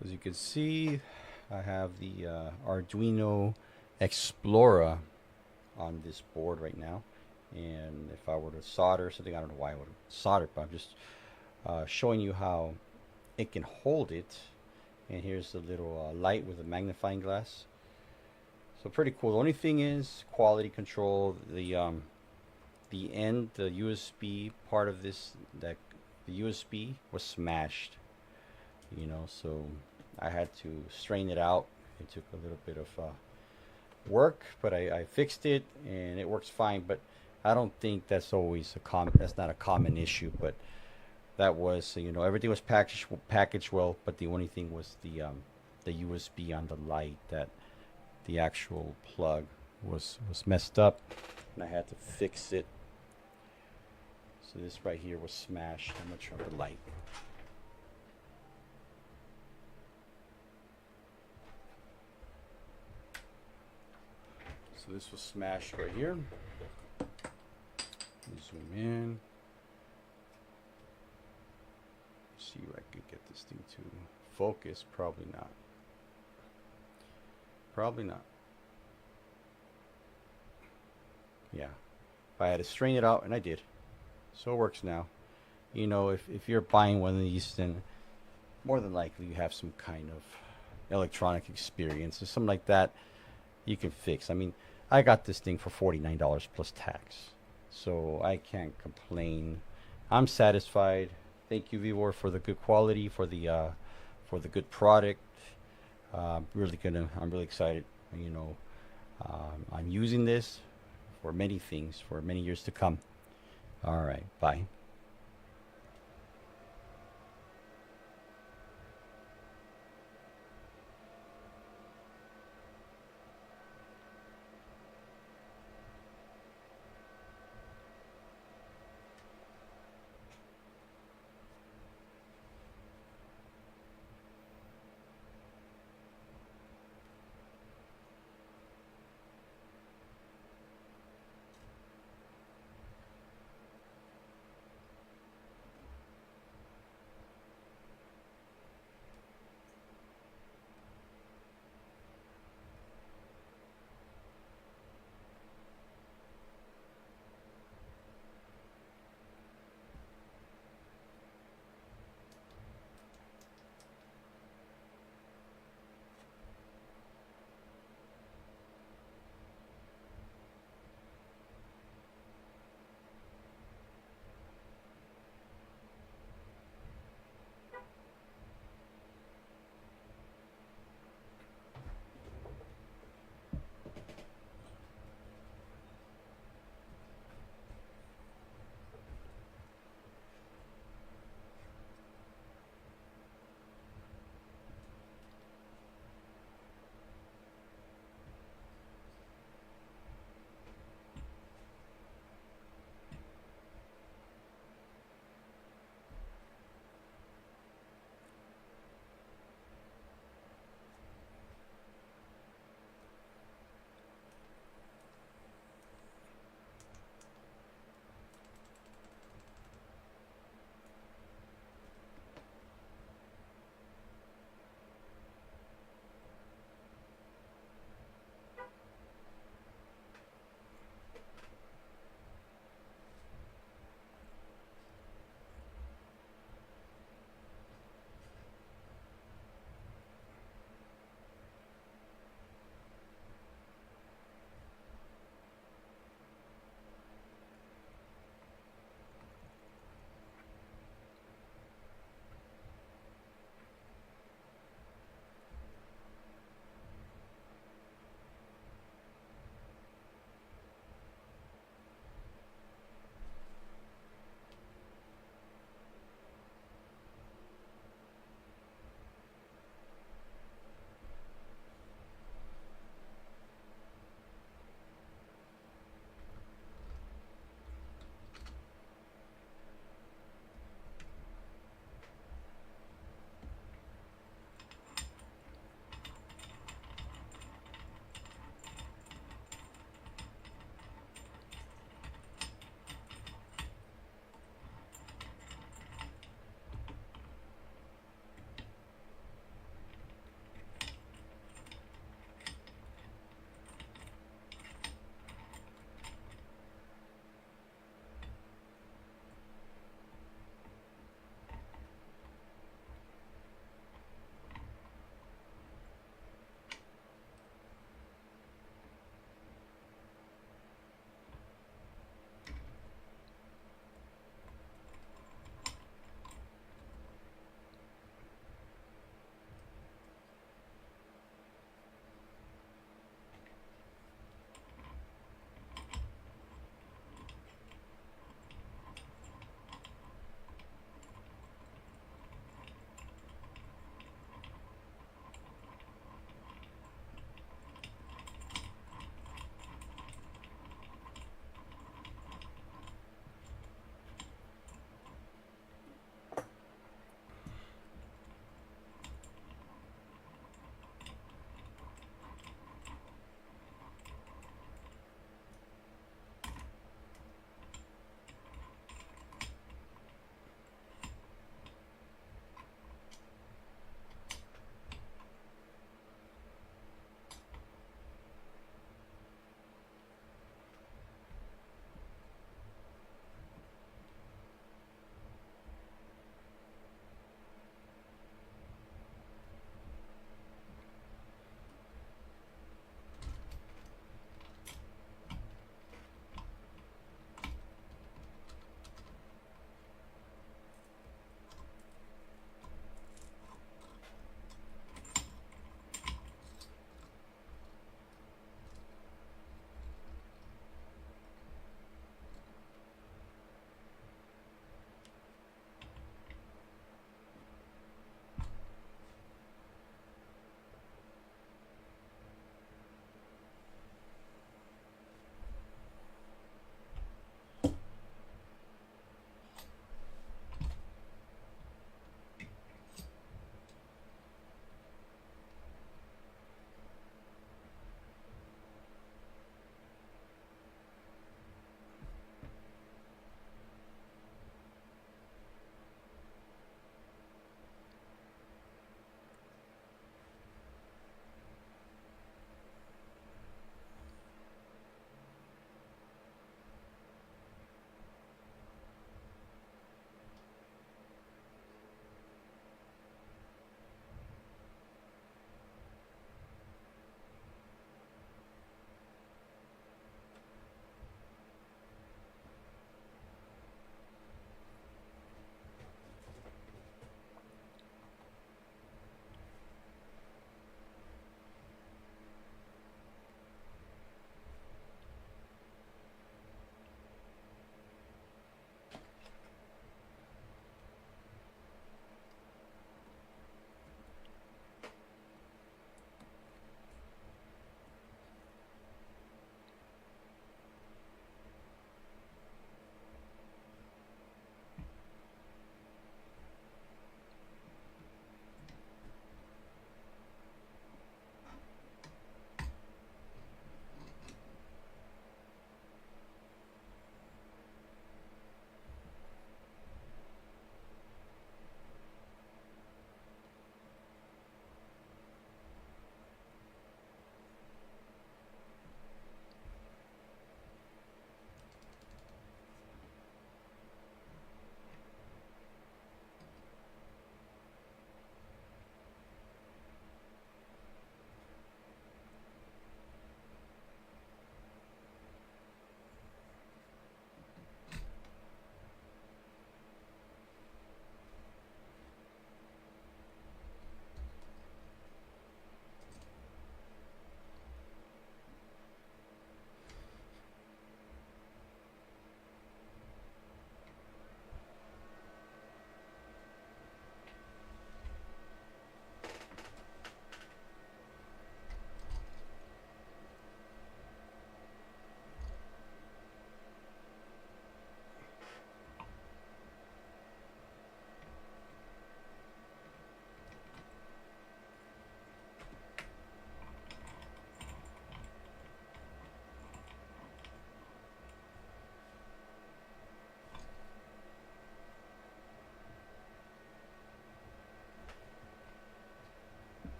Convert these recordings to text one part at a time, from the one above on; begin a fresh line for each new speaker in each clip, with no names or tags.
So as you can see, I have the Arduino Explorer on this board right now. And if I were to solder something, I don't know why I would solder, but I'm just showing you how it can hold it. And here's the little light with a magnifying glass. So pretty cool. The only thing is quality control. The end, the USB part of this, that the USB was smashed. So I had to strain it out. It took a little bit of work, but I fixed it and it works fine. But I don't think that's always that's not a common issue. But that was, everything was packaged well, but the only thing was the USB on the light, that the actual plug was messed up, and I had to fix it. So this right here was smashed. I'm gonna turn the light. So this was smashed right here. Zoom in. See if I can get this thing to focus. Probably not. Probably not. Yeah. I had to strain it out, and I did. So it works now. If you're buying one of these, then more than likely you have some kind of electronic experience or something like that you can fix. I mean, I got this thing for $49 plus tax. So I can't complain. I'm satisfied. Thank you, Vivor, for the good quality, for the good product. I'm really excited. You know, I'm using this for many things for many years to come. All right, bye.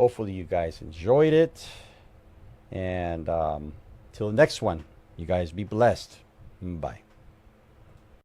Hopefully you guys enjoyed it. And till the next one, you guys be blessed. Bye.